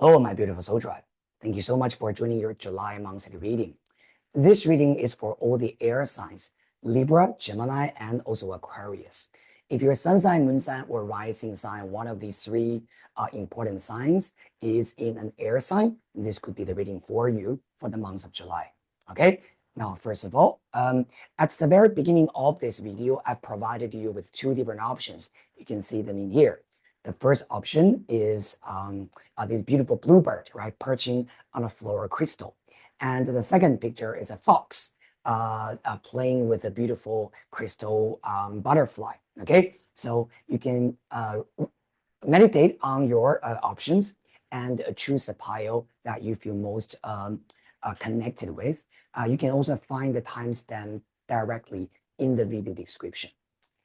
Oh, my beautiful soul tribe. Thank you so much for joining your July monthly reading. This reading is for all the air signs, Libra, Gemini, and also Aquarius. If your sun sign, moon sign, or rising sign, one of these three important signs is in an air sign, this could be the reading for you for the month of July. Okay? Now, first of all, at the very beginning of this video, I've provided you with two different options. You can see them in here. The first option is this beautiful bluebird, right, perching on a floral crystal. And the second picture is a fox playing with a beautiful crystal butterfly. Okay, so you can meditate on your options and choose a pile that you feel most connected with. You can also find the timestamp directly in the video description.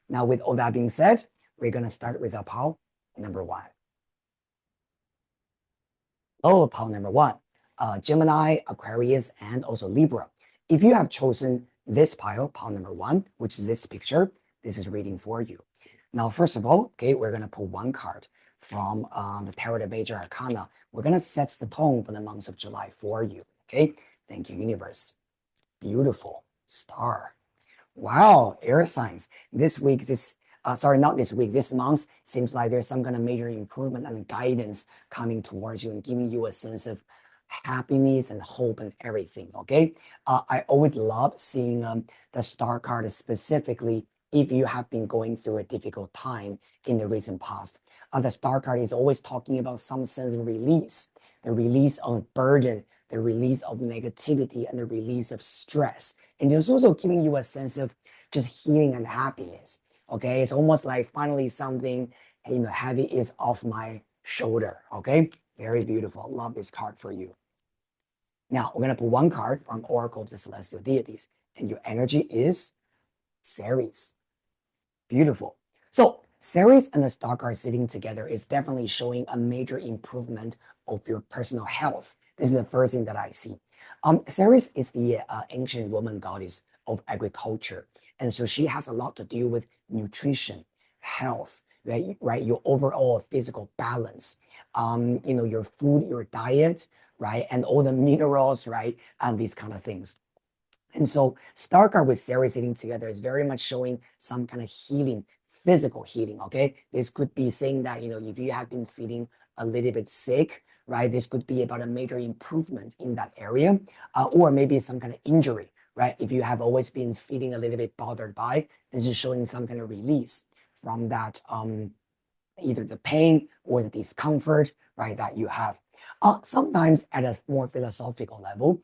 Now, with all that being said, we're going to start with our pile number one. Oh, pile number one, Gemini, Aquarius, and also Libra. If you have chosen this pile number one, which is this picture, this is reading for you. Now, first of all, okay, we're going to pull one card from the Tarot of Major Arcana. We're going to set the tone for the month of July for you. Okay, thank you, universe. Beautiful star. Wow, air signs. This week, this month seems like there's some kind of major improvement and guidance coming towards you and giving you a sense of happiness and hope and everything. Okay, I always love seeing the star card, specifically if you have been going through a difficult time in the recent past. The star card is always talking about some sense of release, the release of burden, the release of negativity, and the release of stress. And it's also giving you a sense of just healing and happiness. Okay, it's almost like finally something, heavy is off my shoulder. Okay, very beautiful. Love this card for you. Now we're gonna pull one card from Oracle of the Celestial Deities, and your energy is Ceres. Beautiful. So Ceres and the star card sitting together is definitely showing a major improvement of your personal health. This is the first thing that I see. Ceres is the ancient Roman goddess of agriculture. And so she has a lot to do with nutrition, health, right? Your overall physical balance, your food, your diet, right? And all the minerals, right? And these kind of things. And so star card with Ceres sitting together is very much showing some kind of healing, physical healing, okay? This could be saying that, if you have been feeling a little bit sick, right? This could be about a major improvement in that area, or maybe some kind of injury, right? If you have always been feeling a little bit bothered by, this is showing some kind of release from that, either the pain or the discomfort, right, that you have. Sometimes at a more philosophical level,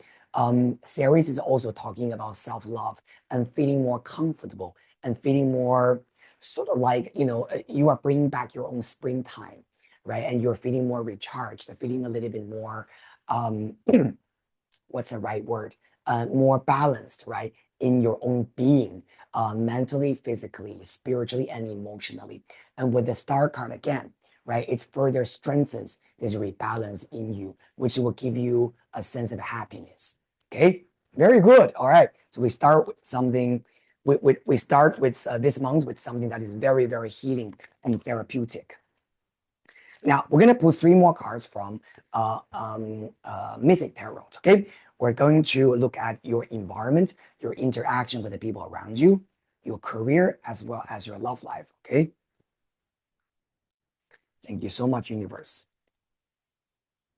Ceres is also talking about self-love and feeling more comfortable and feeling more sort of like, you are bringing back your own springtime, right? And you're feeling more recharged, feeling a little bit more, what's the right word? More balanced, right? In your own being, mentally, physically, spiritually, and emotionally. And with the star card again, right? It further strengthens this rebalance in you, which will give you a sense of happiness. Okay, very good. All right, so we start with something. We start with this month with something that is very, very healing and therapeutic. Now we're gonna pull three more cards from Mythic Tarot. Okay, we're going to look at your environment, your interaction with the people around you, your career, as well as your love life. Okay. Thank you so much, universe.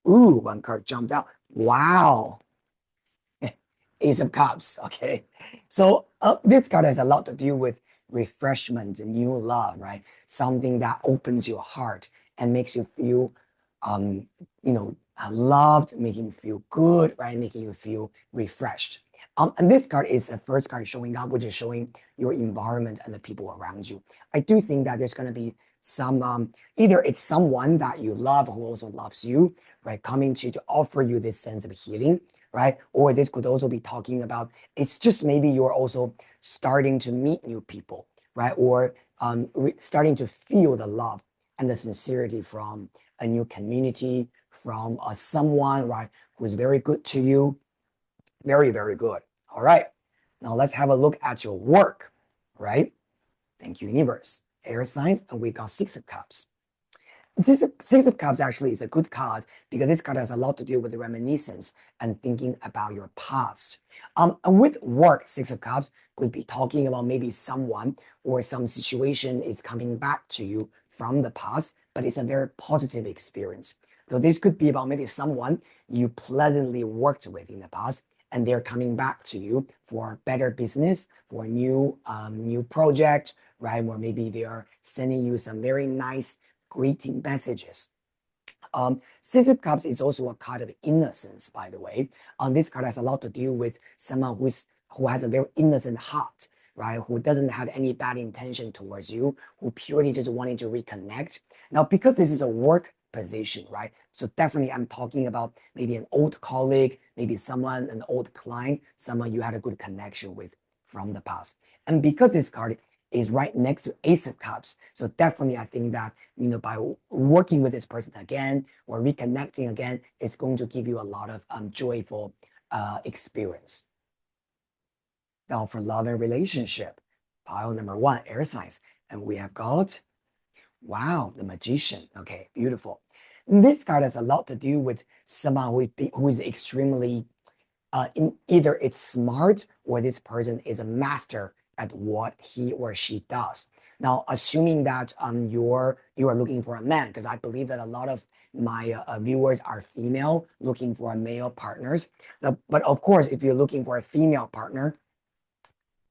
Ooh, one card jumped out. Wow. Ace of Cups. Okay. So this card has a lot to do with refreshment, new love, right? Something that opens your heart and makes you feel, loved, making you feel good, right? Making you feel refreshed. And this card is the first card showing up, which is showing your environment and the people around you. I do think that there's going to be some, either it's someone that you love who also loves you, right? Coming to offer you this sense of healing, right? Or this could also be talking about, it's just maybe you're also starting to meet new people, right? Or starting to feel the love and the sincerity from a new community, from someone, right, who's very good to you. Very, very good. All right. Now let's have a look at your work, right? Thank you, universe. Air signs, and we got Six of Cups. This Six of Cups actually is a good card because this card has a lot to do with reminiscence and thinking about your past. And with work, Six of Cups could be talking about maybe someone or some situation is coming back to you from the past, but it's a very positive experience. So this could be about maybe someone you pleasantly worked with in the past, and they're coming back to you for better business, for a new project, right? Or maybe they are sending you some very nice greeting messages. Six of Cups is also a card of innocence, by the way. This card has a lot to do with someone who has a very innocent heart, right? Who doesn't have any bad intention towards you, who purely just wanting to reconnect. Now, because this is a work position, right? So definitely I'm talking about maybe an old colleague, maybe someone, an old client, someone you had a good connection with from the past. And because this card is right next to Ace of Cups. So definitely I think that, by working with this person again or reconnecting again, it's going to give you a lot of joyful experience. Now for love and relationship, pile number one, air signs. And we have got, wow, the magician. Okay, beautiful. And this card has a lot to do with someone who is extremely in either it's smart or this person is a master at what he or she does. Now, assuming that you are looking for a man, because I believe that a lot of my viewers are female looking for male partners. But of course, if you're looking for a female partner,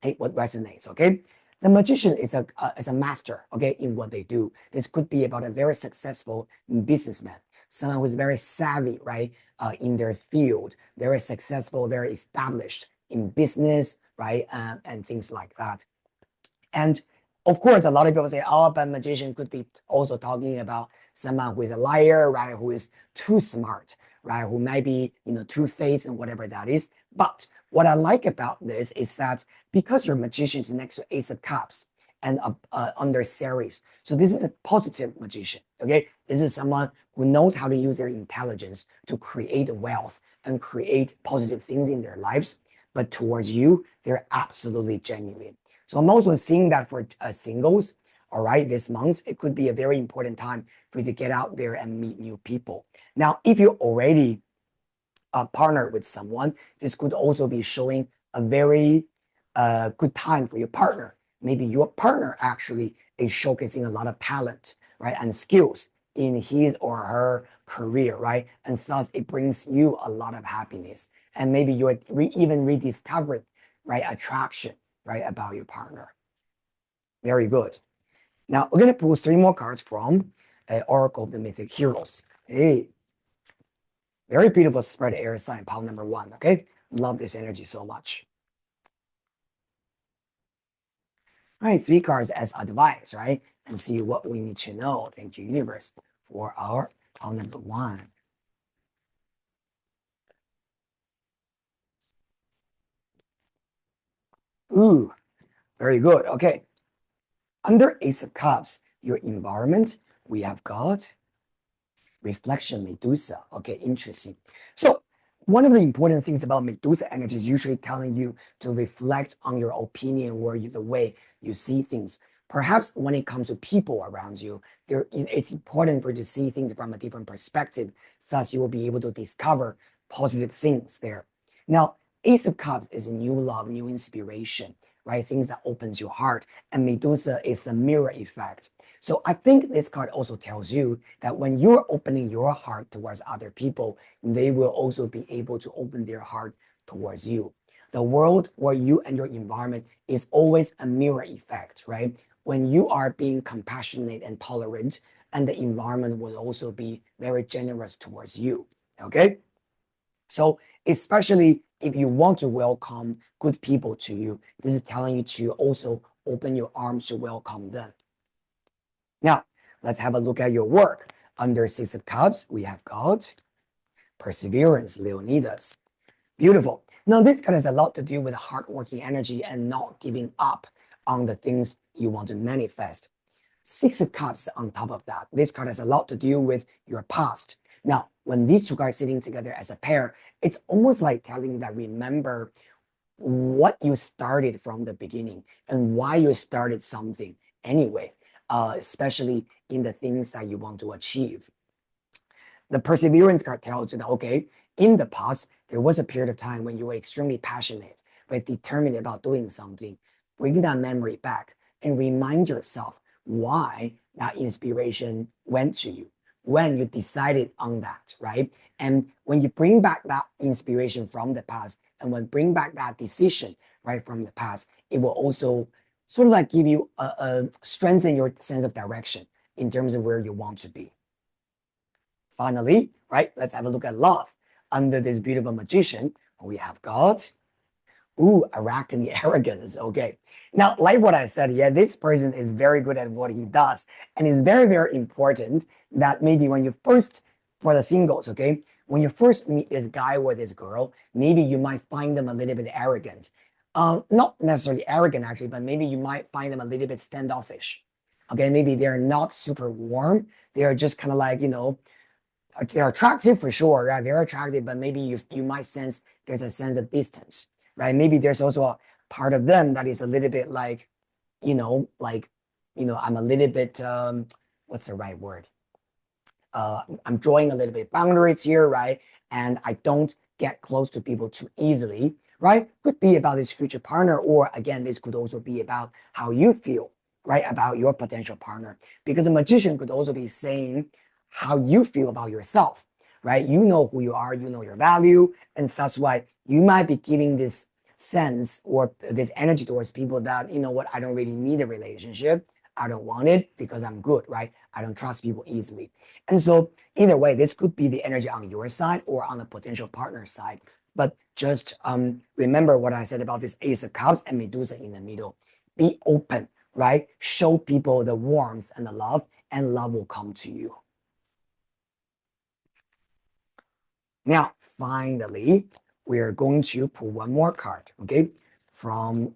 take what resonates, okay? The magician is a master, okay, in what they do. This could be about a very successful businessman, someone who's very savvy, right, in their field, very successful, very established in business, right, and things like that. And of course, a lot of people say, oh, but magician could be also talking about someone who is a liar, right, who is too smart, right, who might be, two-faced and whatever that is. But what I like about this is that because your magician is next to Ace of Cups and under Ceres, so this is a positive magician, okay? This is someone who knows how to use their intelligence to create wealth and create positive things in their lives. But towards you, they're absolutely genuine. So I'm also seeing that for singles, all right, this month, it could be a very important time for you to get out there and meet new people. Now, if you already partnered with someone, this could also be showing a very good time for your partner. Maybe your partner actually is showcasing a lot of talent, right, and skills in his or her career, right? And thus it brings you a lot of happiness. And maybe you're even rediscovering, right, attraction, right, about your partner. Very good. Now we're going to pull three more cards from Oracle of the Mythic Heroes. Hey, very beautiful spread air sign, pile number one. Okay, love this energy so much. All right, three cards as advice, right? And see what we need to know. Thank you, universe, for our pile number one. Ooh, very good. Okay. Under Ace of Cups, your environment, we have got reflection Medusa. Okay, interesting. So one of the important things about Medusa energy is usually telling you to reflect on your opinion or the way you see things. Perhaps when it comes to people around you, it's important for you to see things from a different perspective. Thus, you will be able to discover positive things there. Now, Ace of Cups is new love, new inspiration, right? Things that opens your heart. And Medusa is the mirror effect. So I think this card also tells you that when you're opening your heart towards other people, they will also be able to open their heart towards you. The world where you and your environment is always a mirror effect, right? When you are being compassionate and tolerant, and the environment will also be very generous towards you, okay? So especially if you want to welcome good people to you, this is telling you to also open your arms to welcome them. Now, let's have a look at your work. Under Six of Cups, we have got Perseverance, Leonidas. Beautiful. Now, this card has a lot to do with hardworking energy and not giving up on the things you want to manifest. Six of Cups on top of that. This card has a lot to do with your past. Now, when these two cards sitting together as a pair, it's almost like telling you that remember what you started from the beginning and why you started something anyway. especially in the things that you want to achieve. The perseverance card tells you that, okay, in the past, there was a period of time when you were extremely passionate, but determined about doing something. Bring that memory back and remind yourself why that inspiration went to you, when you decided on that, right? And when you bring back that inspiration from the past and when bring back that decision, right, from the past, it will also sort of like give you a strengthen your sense of direction in terms of where you want to be. Finally, right, let's have a look at love. Under this beautiful magician, we have got, Arachne arrogance. Okay. Now, like what I said, yeah, this person is very good at what he does. And it's very, very important that maybe when you first, for the singles, okay, when you first meet this guy or this girl, maybe you might find them a little bit arrogant. Not necessarily arrogant, actually, but maybe you might find them a little bit standoffish. Okay, maybe they're not super warm. They are just kind of like, they're attractive for sure, right? Very attractive, but maybe you might sense there's a sense of distance, right? Maybe there's also a part of them that is a little bit like, I'm a little bit, what's the right word? I'm drawing a little bit boundaries here, right? And I don't get close to people too easily, right? Could be about this future partner, or again, this could also be about how you feel, right? About your potential partner. Because a magician could also be saying how you feel about yourself, right? You know who you are, you know your value, and that's why you might be giving this sense or this energy towards people that, you know what, I don't really need a relationship. I don't want it because I'm good, right? I don't trust people easily. And so either way, this could be the energy on your side or on the potential partner side. But just remember what I said about this Ace of Cups and Medusa in the middle. Be open, right? Show people the warmth and the love, and love will come to you. Now, finally, we're going to pull one more card, okay, from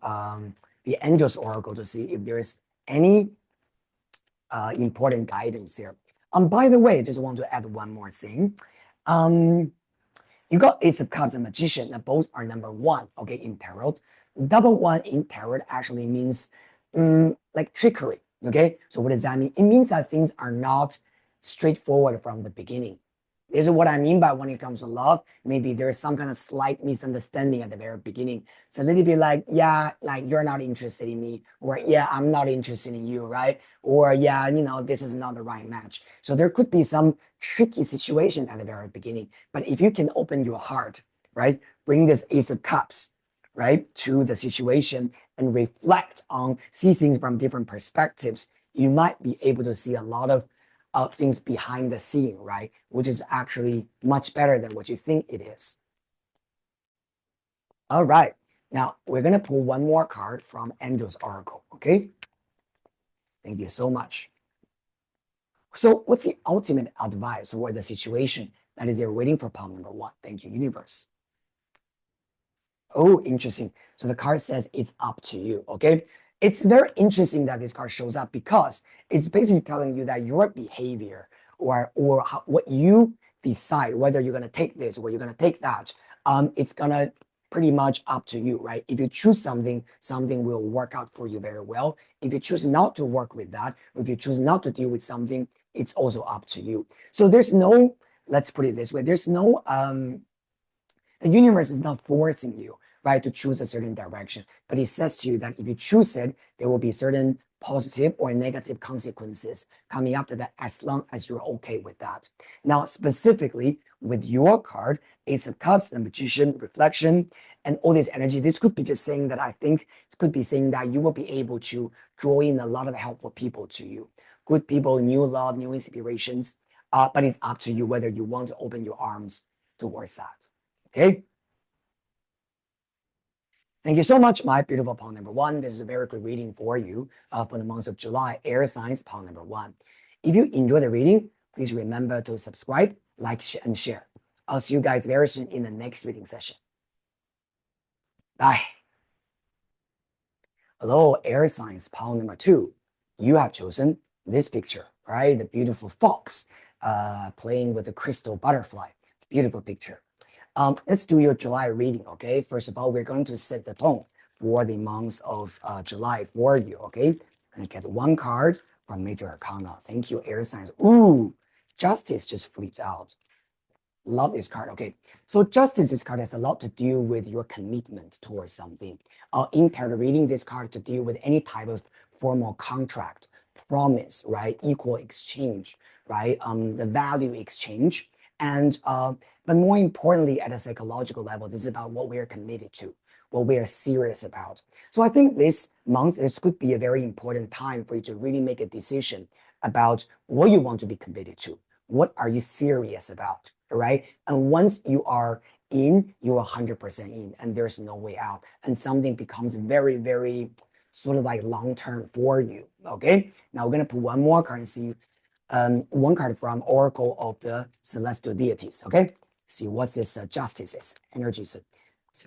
the Angels Oracle to see if there's any important guidance here. By the way, I just want to add one more thing. You got Ace of Cups and Magician, and both are number one, okay, in tarot. Double one in tarot actually means like trickery, okay? So what does that mean? It means that things are not straightforward from the beginning. This is what I mean by when it comes to love. Maybe there's some kind of slight misunderstanding at the very beginning. It's a little bit like, yeah, like you're not interested in me, or yeah, I'm not interested in you, right? Or yeah, this is not the right match. So there could be some tricky situation at the very beginning. But if you can open your heart, right, bring this Ace of Cups, right, to the situation and reflect on, see things from different perspectives, you might be able to see a lot of things behind the scene, right? Which is actually much better than what you think it is. All right. Now we're going to pull one more card from Angel's Oracle, okay? Thank you so much. So what's the ultimate advice or the situation that is there waiting for pile number one? Thank you, universe. Oh, interesting. So the card says it's up to you, okay? It's very interesting that this card shows up because it's basically telling you that your behavior or what you decide, whether you're going to take this or you're going to take that, it's going to pretty much up to you, right? If you choose something, something will work out for you very well. If you choose not to work with that, or if you choose not to deal with something, it's also up to you. So there's no, let's put it this way, there's no, the universe is not forcing you, right, to choose a certain direction, but it says to you that if you choose it, there will be certain positive or negative consequences coming after that, as long as you're okay with that. Now, specifically with your card, Ace of Cups, the Magician, Reflection, and all this energy, this could be just saying that I think it could be saying that you will be able to draw in a lot of helpful people to you. Good people, new love, new inspirations, but it's up to you whether you want to open your arms towards that. Okay. Thank you so much, my beautiful pile number one. This is a very good reading for you for the month of July, air signs, pile number one. If you enjoy the reading, please remember to subscribe, like, and share. I'll see you guys very soon in the next reading session. Bye. Hello, air signs, pile number two. You have chosen this picture, right? The beautiful fox playing with a crystal butterfly. Beautiful picture. Let's do your July reading, okay? First of all, we're going to set the tone for the month of July for you, okay? And get one card from Major Arcana. Thank you, air signs. Ooh, Justice just flipped out. Love this card. Okay, so Justice, this card has a lot to do with your commitment towards something. In tarot reading, this card to deal with any type of formal contract, promise, right? Equal exchange, right? The value exchange. And but more importantly, at a psychological level, this is about what we are committed to, what we are serious about. So I think this month, this could be a very important time for you to really make a decision about what you want to be committed to. What are you serious about? Right? And once you are in, you're 100% in, and there's no way out. And something becomes very, very sort of like long term for you. Okay. Now we're gonna put one more card and see one card from Oracle of the Celestial Deities. Okay. See what this justice is, energy is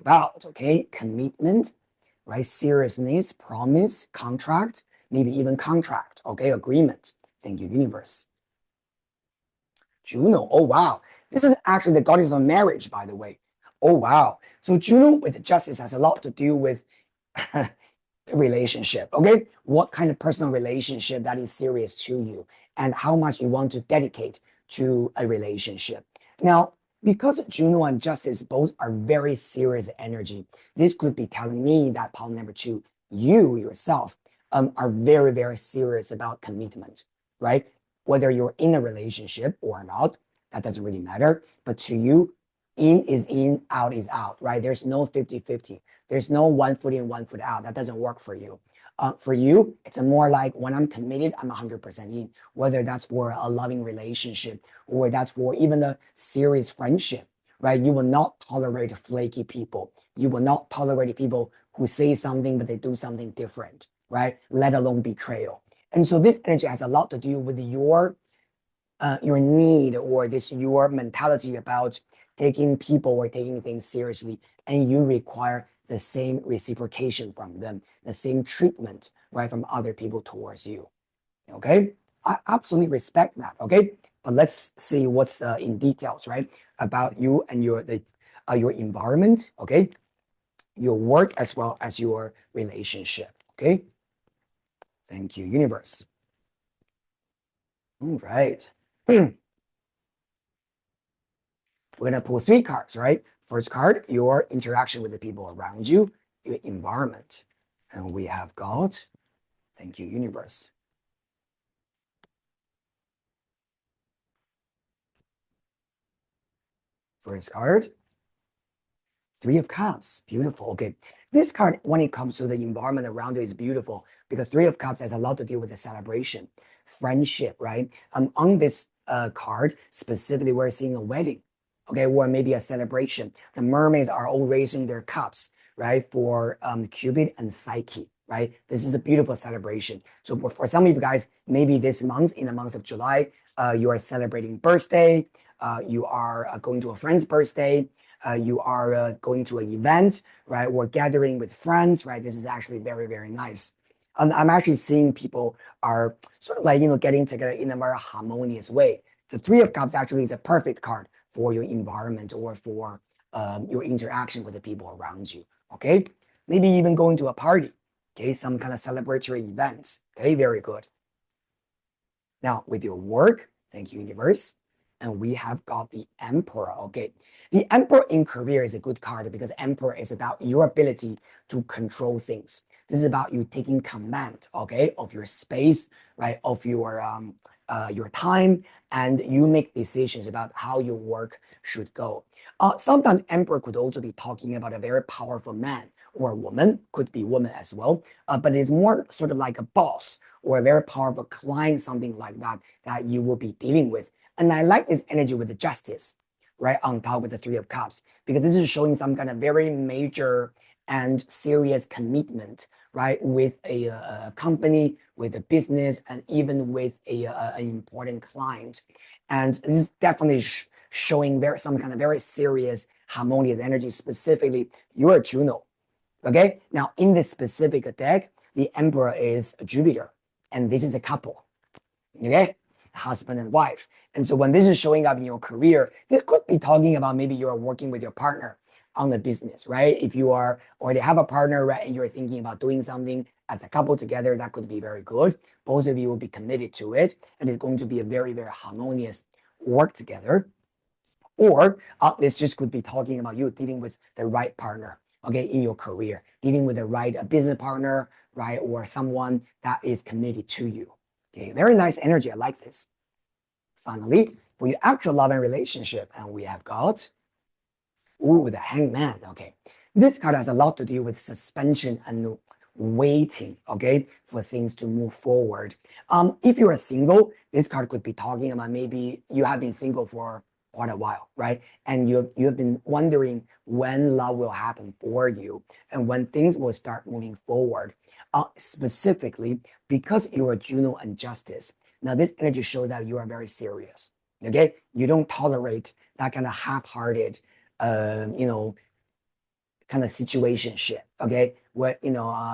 about. Okay. Commitment, right? Seriousness, promise, contract, maybe even contract. Okay. Agreement. Thank you, universe. Juno. Oh, wow. This is actually the goddess of marriage, by the way. Oh, wow. So Juno with justice has a lot to do with relationship. Okay. What kind of personal relationship that is serious to you and how much you want to dedicate to a relationship. Now, because Juno and justice both are very serious energy, this could be telling me that pile number two, you yourself are very, very serious about commitment, right? Whether you're in a relationship or not, that doesn't really matter. But to you, in is in, out is out, right? There's no 50-50. There's no 1 foot in, 1 foot out. That doesn't work for you. For you, it's a more like when I'm committed, I'm 100% in, whether that's for a loving relationship or that's for even a serious friendship, right? You will not tolerate flaky people. You will not tolerate people who say something, but they do something different, right? Let alone betrayal. And so this energy has a lot to do with your need or your mentality about taking people or taking things seriously, and you require the same reciprocation from them, the same treatment, right, from other people towards you. Okay, I absolutely respect that. Okay, but let's see what's in details, right, about you and your environment. Okay, your work as well as your relationship. Okay, thank you, universe. All right. We're going to pull three cards, right? First card, your interaction with the people around you, your environment. And we have God. Thank you, universe. First card, Three of Cups. Beautiful. Okay. This card, when it comes to the environment around you, is beautiful because Three of Cups has a lot to do with the celebration, friendship, right? On this card, specifically, we're seeing a wedding, okay, or maybe a celebration. The mermaids are all raising their cups, right, for Cupid and Psyche, right? This is a beautiful celebration. So for some of you guys, maybe this month, in the month of July, you are celebrating birthday, you are going to a friend's birthday, you are going to an event, right? Or gathering with friends, right? This is actually very, very nice. I'm actually seeing people are sort of like, getting together in a very harmonious way. The Three of Cups actually is a perfect card for your environment or for your interaction with the people around you, okay? Maybe even going to a party, okay? Some kind of celebratory events, okay? Very good. Now, with your work, thank you, universe. And we have got the Emperor, okay? The Emperor in career is a good card because Emperor is about your ability to control things. This is about you taking command, okay, of your space, right, of your time, and you make decisions about how your work should go. Sometimes Emperor could also be talking about a very powerful man or a woman, could be woman as well, but it's more sort of like a boss or a very powerful client, something like that, that you will be dealing with. And I like this energy with the justice, right, on top with the Three of Cups, because this is showing some kind of very major and serious commitment, right, with a company, with a business, and even with an important client. And this is definitely showing some kind of very serious, harmonious energy, specifically your Juno. Okay, now in this specific deck, the Emperor is Jupiter, and this is a couple. Okay, husband and wife. And so when this is showing up in your career, this could be talking about maybe you're working with your partner on the business, right? If you are already have a partner, right, and you're thinking about doing something as a couple together, that could be very good. Both of you will be committed to it, and it's going to be a very, very harmonious work together. Or this just could be talking about you dealing with the right partner, okay, in your career, dealing with the right business partner, right, or someone that is committed to you. Okay, very nice energy. I like this. Finally, for your actual love and relationship, and we have got, ooh, the hangman. Okay, this card has a lot to do with suspension and waiting, okay, for things to move forward. If you are single, this card could be talking about maybe you have been single for quite a while, right? And you've been wondering when love will happen for you and when things will start moving forward. Specifically, because you are Juno and Justice. Now, this energy shows that you are very serious, okay? You don't tolerate that kind of half-hearted, you know, kind of situation shit, okay? Where,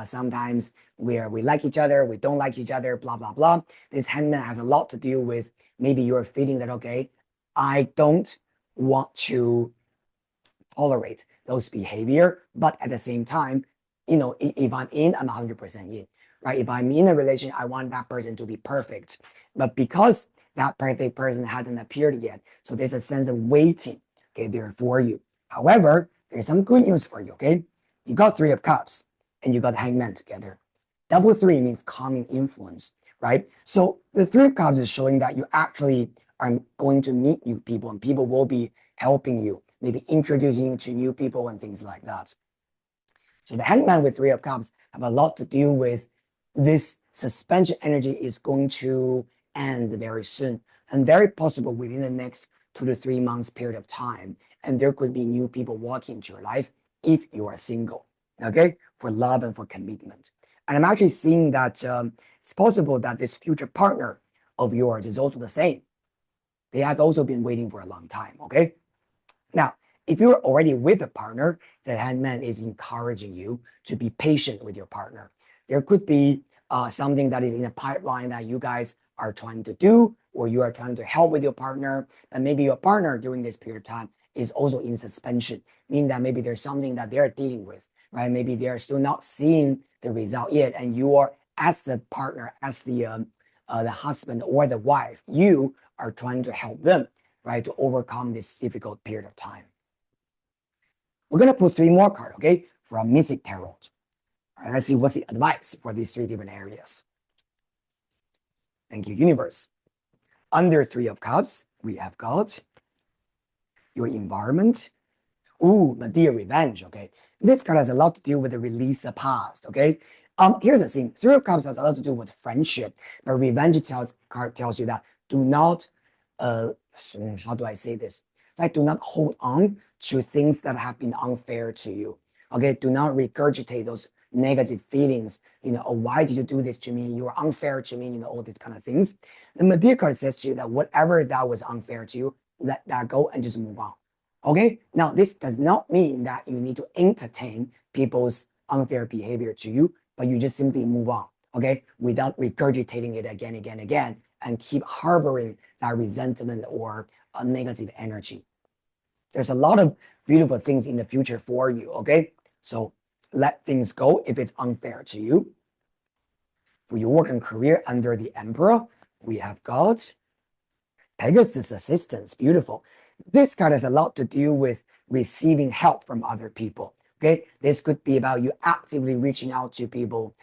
sometimes we like each other, we don't like each other, blah, blah, blah. This hangman has a lot to do with maybe you're feeling that, okay, I don't want to tolerate those behavior, but at the same time, if I'm in, I'm 100% in, right? If I'm in a relation, I want that person to be perfect. But because that perfect person hasn't appeared yet, so there's a sense of waiting, okay, there for you. However, there's some good news for you, okay? You got Three of Cups and you got Hangman together. Double three means calming influence, right? So the Three of Cups is showing that you actually are going to meet new people and people will be helping you, maybe introducing you to new people and things like that. So the Hangman with Three of Cups have a lot to do with this suspension energy is going to end very soon and very possible within the next 2 to 3 months period of time. And there could be new people walking into your life if you are single, okay, for love and for commitment. And I'm actually seeing that it's possible that this future partner of yours is also the same. They have also been waiting for a long time, okay? Now, if you're already with a partner, the hangman is encouraging you to be patient with your partner. There could be something that is in a pipeline that you guys are trying to do, or you are trying to help with your partner, and maybe your partner during this period of time is also in suspension, meaning that maybe there's something that they're dealing with, right? Maybe they're still not seeing the result yet, and you are, as the partner, as the husband or the wife, you are trying to help them, right, to overcome this difficult period of time. We're going to put 3 more cards, okay, from Mythic Tarot. All right, let's see what's the advice for these 3 different areas. Thank you, universe. Under 3 of Cups, we have got your environment. Ooh, Medea Revenge, okay. This card has a lot to do with the release the past, okay. Here's the thing. 3 of Cups has a lot to do with friendship, but Revenge card tells you that do not, how do I say this? Like, do not hold on to things that have been unfair to you, okay. Do not regurgitate those negative feelings, oh, why did you do this to me? You were unfair to me, all these kind of things. The Medea card says to you that whatever that was unfair to you, let that go and just move on. Okay, now this does not mean that you need to entertain people's unfair behavior to you, but you just simply move on, okay, without regurgitating it again, and keep harboring that resentment or a negative energy. There's a lot of beautiful things in the future for you, okay? So let things go if it's unfair to you. For your work and career under the Emperor, we have got Pegasus assistance. Beautiful. This card has a lot to do with receiving help from other people. Okay, this could be about you actively reaching out to people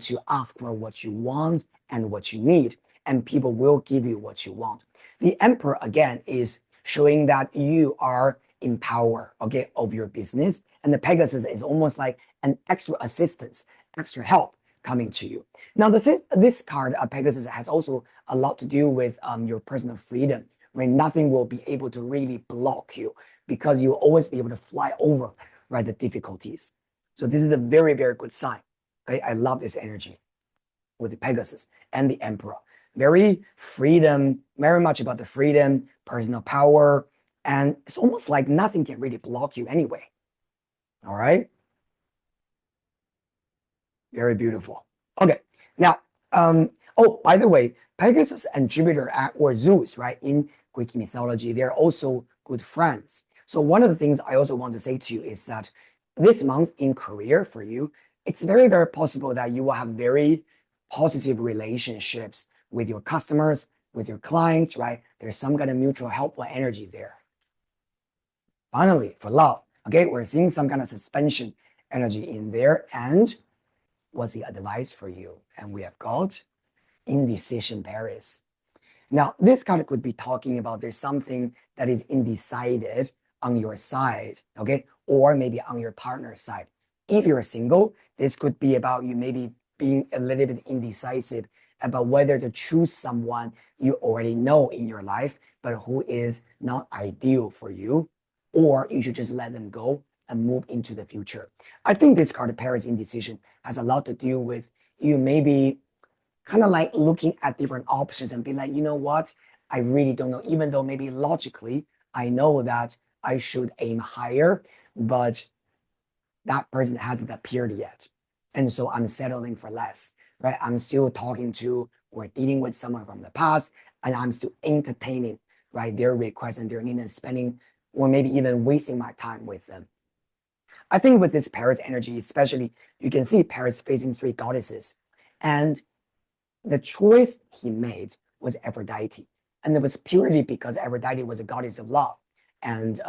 to ask for what you want and what you need, and people will give you what you want. The Emperor again is showing that you are in power, okay, of your business, and the Pegasus is almost like an extra assistance, extra help coming to you. Now, this card, Pegasus, has also a lot to do with your personal freedom, where nothing will be able to really block you because you'll always be able to fly over, right, the difficulties. So this is a very, very good sign. Okay, I love this energy with the Pegasus and the Emperor. Very freedom, very much about the freedom, personal power, and it's almost like nothing can really block you anyway. All right. Very beautiful. Okay, now, oh, by the way, Pegasus and Jupiter or Zeus, right, in Greek mythology, they're also good friends. So one of the things I also want to say to you is that this month in career for you, it's very, very possible that you will have very positive relationships with your customers, with your clients, right? There's some kind of mutual helpful energy there. Finally, for love, okay, we're seeing some kind of suspension energy in there. And what's the advice for you? And we have got indecision Paris. Now, this card could be talking about there's something that is undecided on your side, okay? Or maybe on your partner's side. If you're single, this could be about you maybe being a little bit indecisive about whether to choose someone you already know in your life, but who is not ideal for you, or you should just let them go and move into the future. I think this card, Paris indecision, has a lot to do with you maybe kind of like looking at different options and being like, you know what? I really don't know, even though maybe logically I know that I should aim higher, but that person hasn't appeared yet. And so I'm settling for less, right? I'm still talking to or dealing with someone from the past, and I'm still entertaining, right, their requests and their needs and spending or maybe even wasting my time with them. I think with this Paris energy, especially, you can see Paris facing three goddesses. And the choice he made was Aphrodite. And it was purely because Aphrodite was a goddess of love and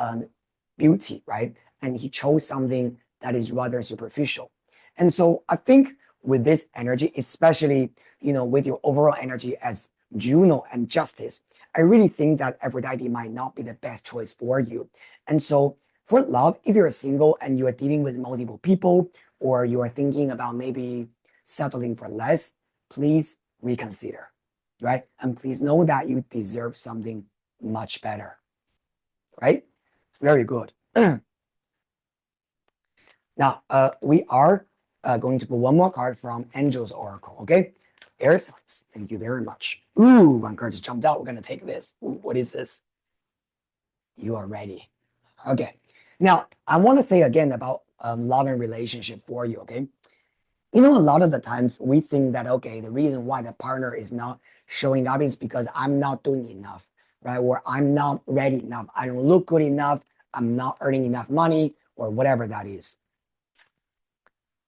beauty, right? And he chose something that is rather superficial. And so I think with this energy, especially, with your overall energy as Juno and Justice, I really think that Aphrodite might not be the best choice for you. And so for love, if you're single and you are dealing with multiple people, or you are thinking about maybe settling for less, please reconsider, right? And please know that you deserve something much better, right? Very good. Now, we are going to put one more card from Angel's Oracle, okay? Air signs, thank you very much. Ooh, one card just jumped out. We're going to take this. Ooh, what is this? You are ready. Okay. Now, I want to say again about love and relationship for you, okay? A lot of the times we think that, okay, the reason why the partner is not showing up is because I'm not doing enough, right? Or I'm not ready enough. I don't look good enough. I'm not earning enough money, or whatever that is.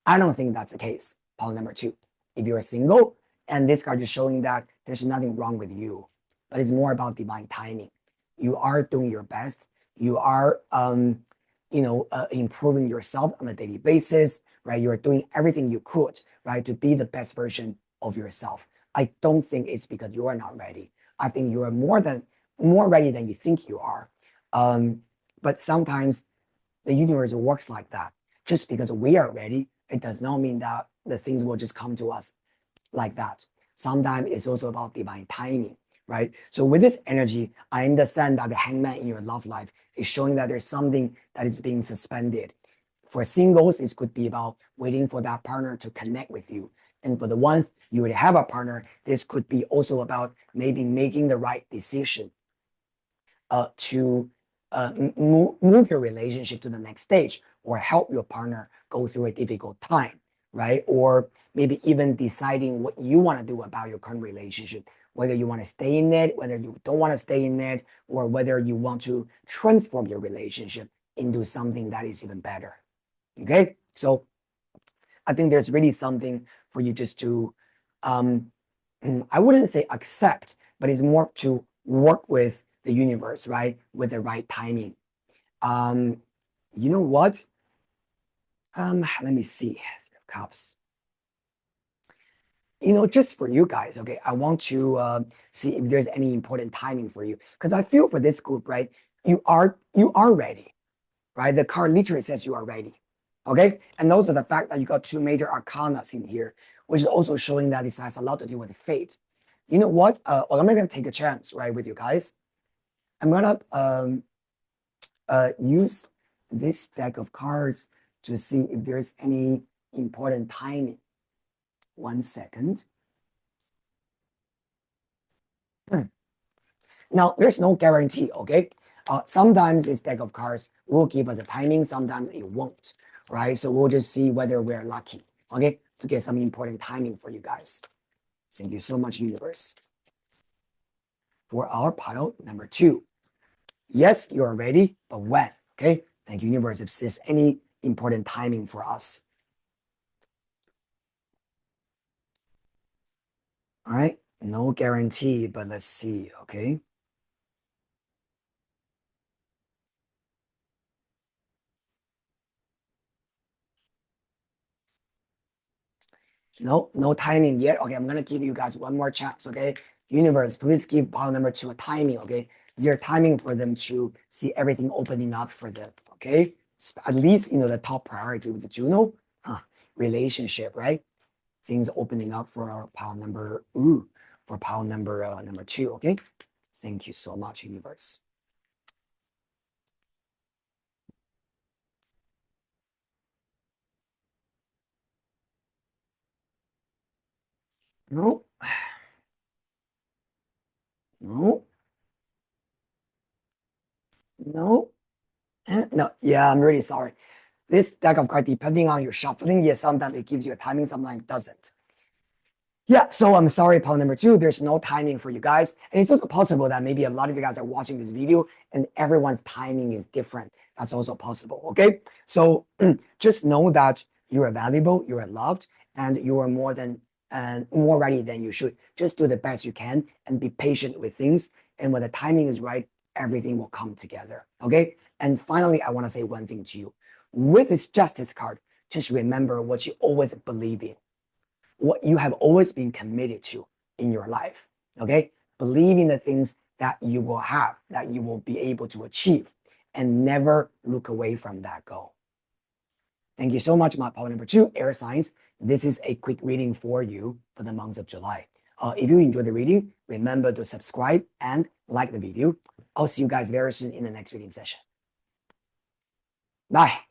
I don't think that's the case. Pile number two, if you're single and this card is showing that there's nothing wrong with you, but it's more about divine timing. You are doing your best. You are, improving yourself on a daily basis, right? You are doing everything you could, right, to be the best version of yourself. I don't think it's because you are not ready. I think you are more ready than you think you are. But sometimes the universe works like that. Just because we are ready, it does not mean that the things will just come to us like that. Sometimes it's also about divine timing, right? So with this energy, I understand that the hangman in your love life is showing that there's something that is being suspended. For singles, it could be about waiting for that partner to connect with you. And for the ones you already have a partner, this could be also about maybe making the right decision to move your relationship to the next stage, or help your partner go through a difficult time, right? Or maybe even deciding what you want to do about your current relationship, whether you want to stay in it, whether you don't want to stay in it, or whether you want to transform your relationship into something that is even better. Okay, so I think there's really something for you just to, I wouldn't say accept, but it's more to work with the universe, right? With the right timing. You know what? Let me see. Cups. Just for you guys, okay, I want to see if there's any important timing for you. Because I feel for this group, right? You are ready, right? The card literally says you are ready. Okay. And also the fact that you got two major arcanas in here, which is also showing that this has a lot to do with fate. You know what? Well, I'm going to take a chance, right, with you guys. I'm going to use this deck of cards to see if there's any important timing. 1 second. Now, there's no guarantee, okay? Sometimes this deck of cards will give us a timing, sometimes it won't, right? So we'll just see whether we're lucky, okay, to get some important timing for you guys. Thank you so much, universe. For our pile number 2. Yes, you are ready, but when, okay? Thank you, universe, if there's any important timing for us. All right, no guarantee, but let's see, okay? No timing yet. Okay, I'm gonna give you guys one more chance, okay? Universe, please give pile number 2 a timing, okay? Is there a timing for them to see everything opening up for them, okay? At least, the top priority with the Juno, relationship, right? Things opening up for our pile number, for pile number 2, okay? Thank you so much, universe. No, no, no, no. Yeah, I'm really sorry. This deck of cards, depending on your shuffling, yes, sometimes it gives you a timing, sometimes it doesn't. Yeah, so I'm sorry, pile number 2, there's no timing for you guys. And it's also possible that maybe a lot of you guys are watching this video and everyone's timing is different. That's also possible, okay? So just know that you are valuable, you are loved, and you are more than and more ready than you should. Just do the best you can and be patient with things. And when the timing is right, everything will come together, okay? And finally, I want to say one thing to you. With this justice card, just remember what you always believe in, what you have always been committed to in your life. Okay. Believe in the things that you will have, that you will be able to achieve, and never look away from that goal. Thank you so much, my power number 2, air signs. This is a quick reading for you for the month of July. If you enjoyed the reading, remember to subscribe and like the video. I'll see you guys very soon in the next reading session. Bye.